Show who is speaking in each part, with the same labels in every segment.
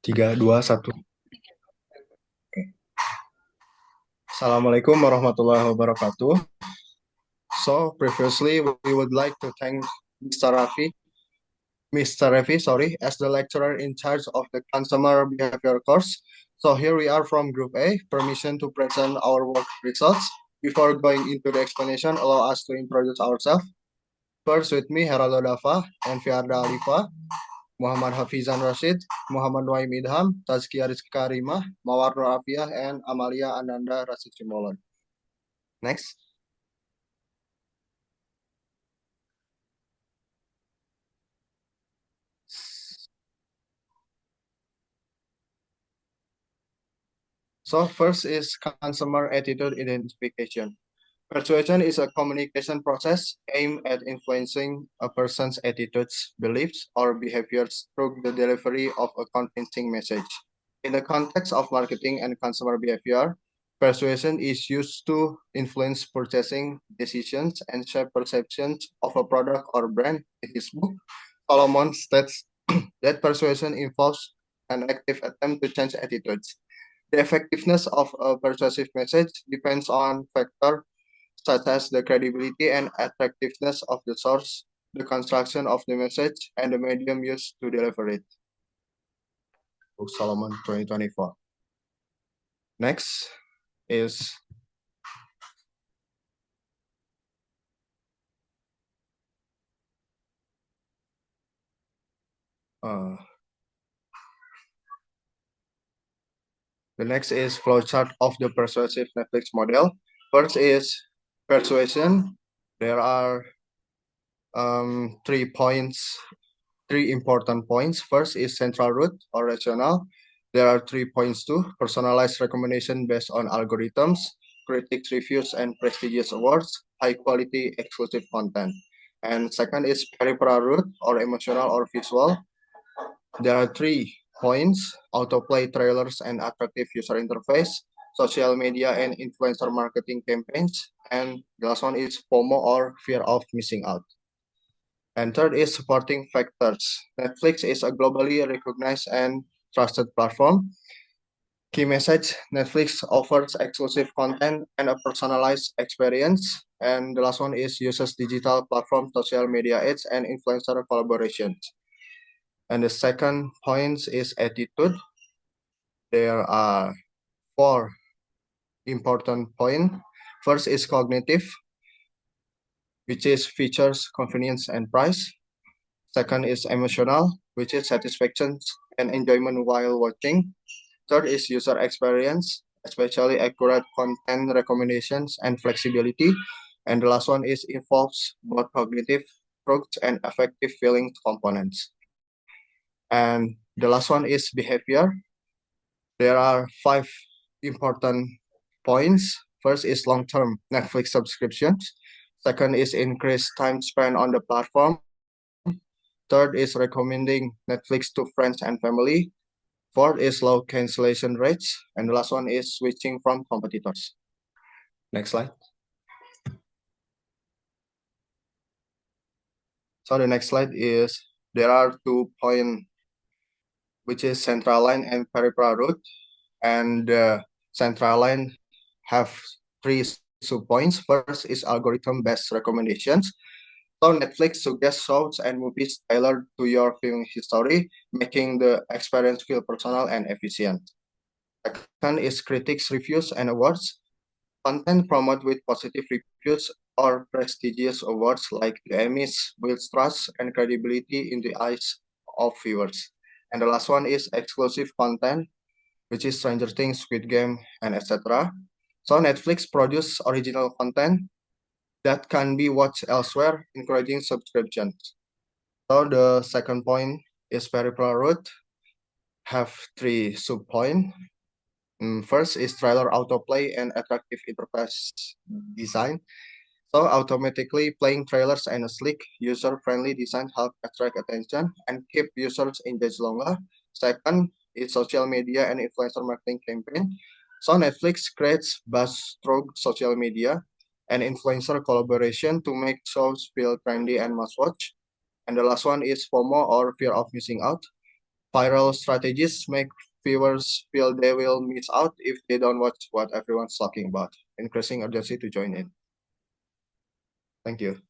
Speaker 1: Tiga, dua, satu. Assalamualaikum warahmatullahi wabarakatuh. So previously we would like to thank Mr. Rafi, as the lecturer in charge of the consumer behavior course. So here we are from Group A, permission to present our work results. Before going into the explanation, allow us to introduce ourselves. First with me, Heraldo Dava and Fiarda Alifa, Muhammad Hafizan Rashid, Muhammad Noaim Idham, Tazkia Rizky Karimah, Mawarno Afiah, and Amalia Ananda Rasid Simolon. Next. So first is consumer attitude identification. Persuasion is a communication process aimed at influencing a person's attitudes, beliefs, or behaviors through the delivery of a convincing message. In the context of marketing and consumer behavior, persuasion is used to influence purchasing decisions and shape perceptions of a product or brand. In his book, Solomon states that persuasion involves an active attempt to change attitudes. The effectiveness of a persuasive message depends on factors such as the credibility and attractiveness of the source, the construction of the message, and the medium used to deliver it. Book Solomon 2024. Next is uh, flowchart of the persuasive Netflix model. First is persuasion. There are 3 important points. First is central root or rationale. There are 3 points too: personalized recommendation based on algorithms, critics reviews and prestigious awards, high quality exclusive content. And second is peripheral root or emotional or visual. There are 3 points: autoplay trailers and attractive user interface, social media and influencer marketing campaigns. And the last one is FOMO or fear of missing out. And third is supporting factors. Netflix is a globally recognized and trusted platform. Key message: Netflix offers exclusive content and a personalized experience. And the last one is uses digital platform, social media ads, and influencer collaborations. And the second point is attitude. There are 4 important points. First is cognitive, which is features, convenience, and price. Second is emotional, which is satisfaction and enjoyment while watching. Third is user experience, especially accurate content recommendations and flexibility. And the last one is involves both cognitive approach and affective feeling components. And the last one is behavior. There are 5 important points. First is long-term Netflix subscriptions. Second is increased time spent on the platform. Third is recommending Netflix to friends and family. Fourth is low cancellation rates. And the last one is switching from competitors. Next slide. So the next slide is there are 2 points, which is central line and peripheral route. And the central line have 3 subpoints. First is algorithm-based recommendations. So Netflix suggests shows and movies tailored to your viewing history, making the experience feel personal and efficient. Second is critics reviews and awards. Content promoted with positive reviews or prestigious awards like the Emmys builds trust and credibility in the eyes of viewers. And the last one is exclusive content, which is Stranger Things, Squid Game, and etc. So Netflix produce original content that can be watched elsewhere, encouraging subscriptions. So the second point is peripheral route, have 3 subpoints. First is trailer autoplay and attractive interface design. So automatically playing trailers and a sleek, user-friendly design help attract attention and keep users engaged longer. Second is social media and influencer marketing campaign. So Netflix creates buzz through social media and influencer collaboration to make shows feel trendy and must watch. And the last one is FOMO or fear of missing out. Viral strategies make viewers feel they will miss out if they don't watch what everyone's talking about, increasing urgency to join in. Thank you.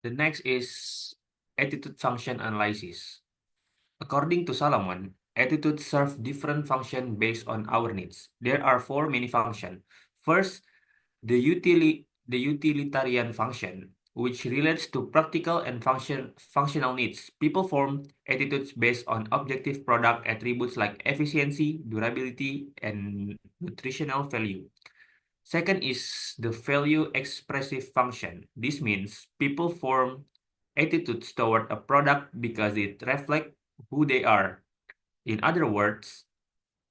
Speaker 2: The next is attitude function analysis. According to Solomon, attitudes serve different functions based on our needs. There are four main functions. First, the utilitarian function, which relates to practical and functional needs. People form attitudes based on objective product attributes like efficiency, durability, and nutritional value. Second is the value expressive function. This means people form attitudes toward a product because it reflects who they are. In other words,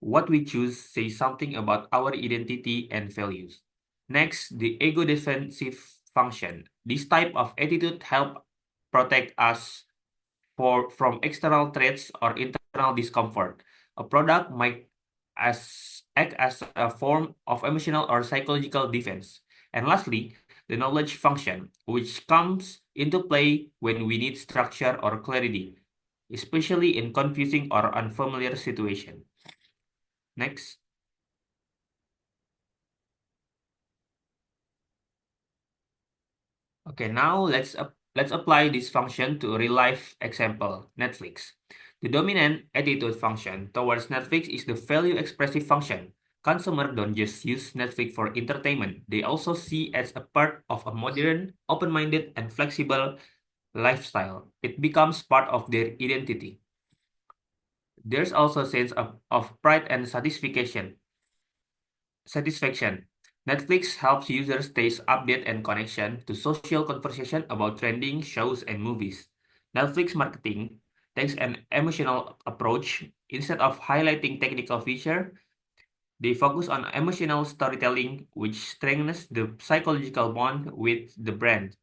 Speaker 2: what we choose says something about our identity and values. Next, the ego defensive function. This type of attitude help protect us from external threats or internal discomfort. A product might act as a form of emotional or psychological defense. And lastly, the knowledge function, which comes into play when we need structure or clarity, especially in confusing or unfamiliar situations. Next. Okay, now let's apply this function to a real life example, Netflix. The dominant attitude function towards Netflix is the value expressive function. Consumers don't just use Netflix for entertainment, they also see it as a part of a modern, open-minded, and flexible lifestyle. It becomes part of their identity. There's also a sense of pride and satisfaction. Netflix helps users stay updated and connection to social conversation about trending shows and movies. Netflix marketing takes an emotional approach. Instead of highlighting technical feature, they focus on emotional storytelling, which strengthens the psychological bond with the brand.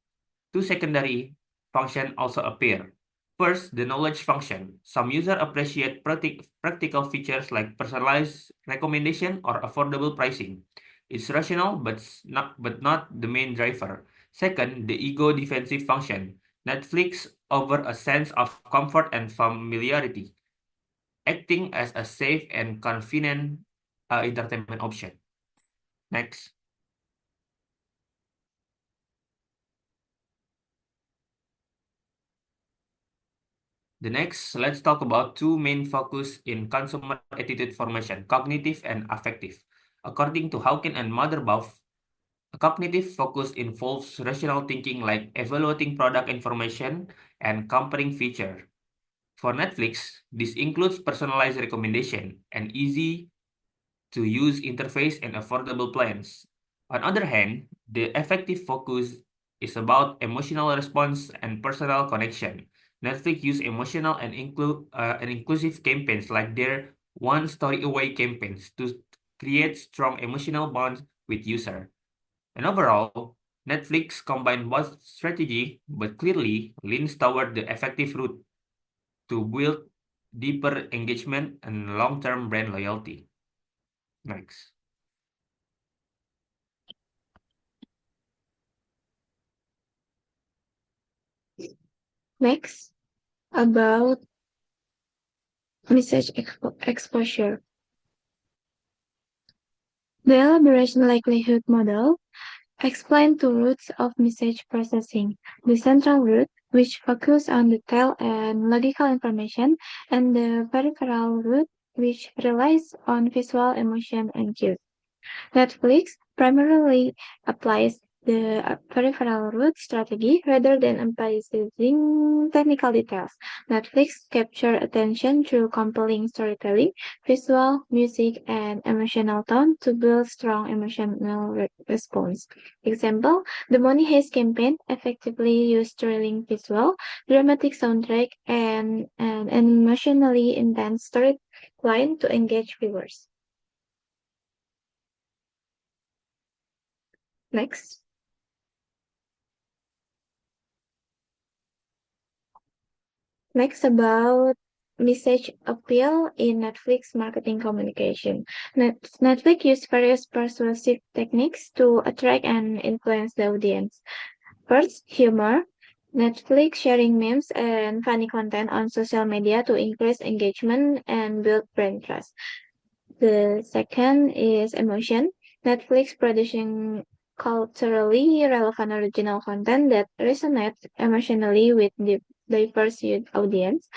Speaker 2: Two secondary functions also appear. First, the knowledge function. Some users appreciate practical features like personalized recommendation or affordable pricing. It's rational, but not the main driver. Second, the ego defensive function. Netflix offers a sense of comfort and familiarity, acting as a safe and convenient entertainment option. Next. Let's talk about two main focus in consumer attitude formation, cognitive and affective. According to Hawken and Motherbaugh, a cognitive focus involves rational thinking like evaluating product information and comparing features. For Netflix, this includes personalized recommendation and easy to use interface and affordable plans. On the other hand, the affective focus is about emotional response and personal connection. Netflix use emotional and inclusive campaigns like their One Story Away campaigns to create strong emotional bonds with user. And overall, Netflix combine both strategy but clearly leans toward the effective route to build deeper engagement and long-term brand loyalty. Next.
Speaker 3: Next, about message exposure. The elaboration likelihood model explains two routes of message processing: the central route, which focuses on detail and logical information, and the peripheral route, which relies on visual emotion and cues. Netflix primarily applies the peripheral route strategy rather than emphasizing technical details. Netflix captures attention through compelling storytelling, visual, music, and emotional tone to build strong emotional response. Example, the Money Heist campaign effectively used thrilling visual, dramatic soundtrack, and an emotionally intense storyline to engage viewers. Next. Next, about message appeal in Netflix marketing communication. Netflix used various persuasive techniques to attract and influence the audience. First, humor. Netflix sharing memes and funny content on social media to increase engagement and build brand trust. The second is emotion. Netflix producing culturally relevant original content that resonates emotionally with the diverse youth audience.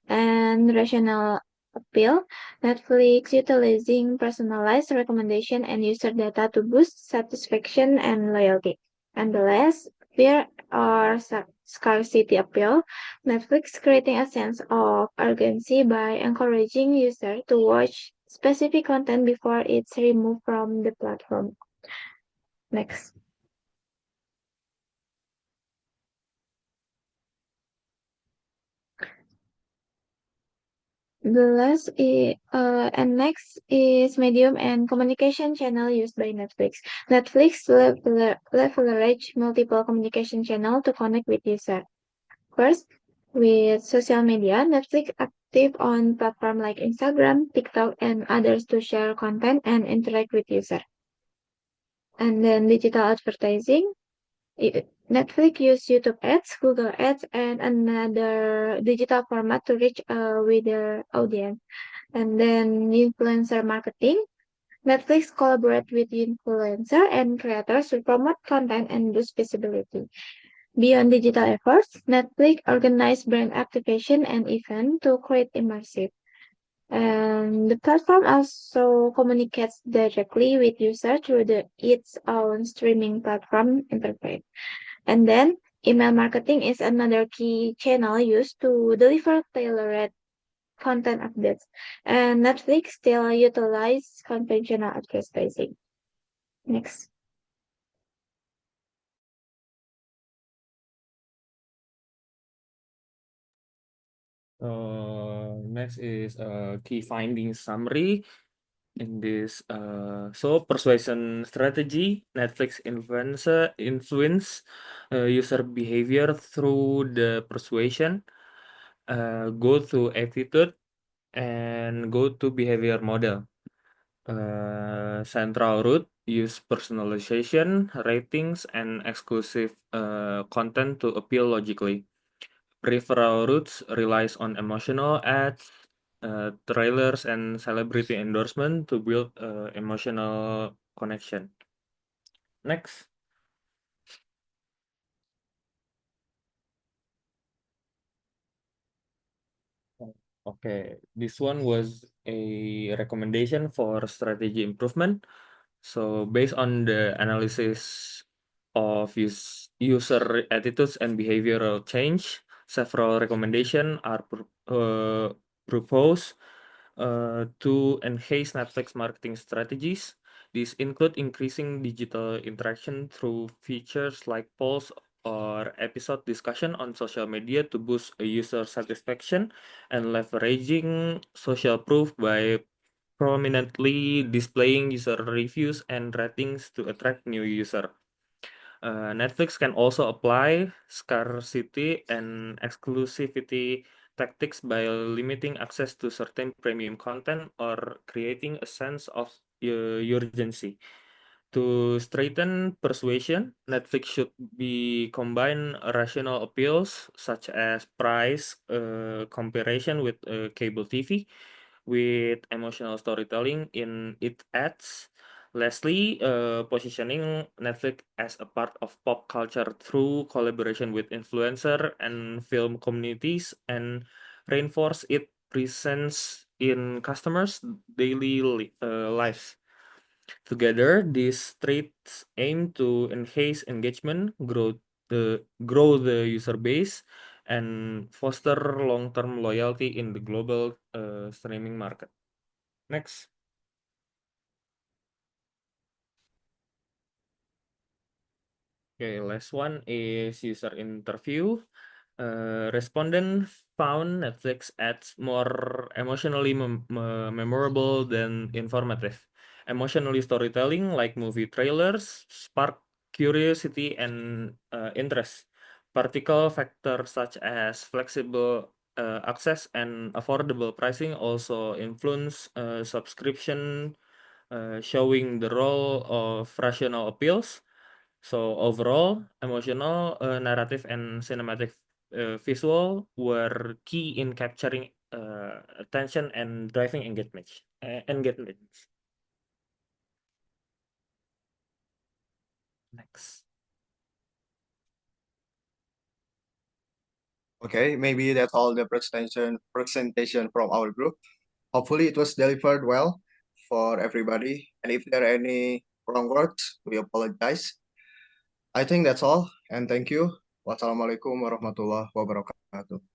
Speaker 3: And rational appeal. Netflix utilizing personalized recommendation and user data to boost satisfaction and loyalty. And the last, fear or scarcity appeal. Netflix creating a sense of urgency by encouraging users to watch specific content before it's removed from the platform. Next. And next is medium and communication channel used by Netflix. Netflix leverage multiple communication channel to connect with user. First, with social media, Netflix active on platform like Instagram, TikTok, and others to share content and interact with user. And then digital advertising. Netflix use YouTube ads, Google ads, and another digital format to reach a wider audience. And then influencer marketing. Netflix collaborate with influencer and creators to promote content and boost visibility. Beyond digital efforts, Netflix organize brand activation and event to create immersive. And the platform also communicates directly with users through its own streaming platform interface. And then email marketing is another key channel used to deliver tailored content updates. And Netflix still utilize conventional advertising. Next.
Speaker 2: Next is key findings summary in this. So persuasion strategy, Netflix influence user behavior through the persuasion, go to attitude, and go to behavior model. Central route use personalization, ratings, and exclusive content to appeal logically. Peripheral routes relies on emotional ads, trailers, and celebrity endorsement to build emotional connection. Next. Okay, this one was a recommendation for strategy improvement. So based on the analysis of user attitudes and behavioral change, several recommendations are proposed to enhance Netflix marketing strategies. These include increasing digital interaction through features like polls or episode discussion on social media to boost user satisfaction, and leveraging social proof by prominently displaying user reviews and ratings to attract new user. Netflix can also apply scarcity and exclusivity tactics by limiting access to certain premium content or creating a sense of urgency. To straighten persuasion, Netflix should be combine rational appeals such as price comparison with cable TV with emotional storytelling in its ads. Lastly, positioning Netflix as a part of pop culture through collaboration with influencer and film communities and reinforce its presence in customers' daily lives. Together, these traits aim to enhance engagement, grow the user base, and foster long-term loyalty in the global streaming market. Next. Okay, last one is user interview. Respondent found Netflix ads more emotionally memorable than informative. Emotionally storytelling, like movie trailers, spark curiosity and interest. Particle factors such as flexible access and affordable pricing also influence subscription, showing the role of rational appeals.
Speaker 4: So overall, emotional, narrative, and cinematic visual were key in capturing attention and driving engagement. Next.
Speaker 1: Okay, maybe that's all the presentation from our group. Hopefully it was delivered well for everybody. And if there are any wrong words, we apologize. I think that's all. And thank you. Wassalamualaikum warahmatullahi wabarakatuh.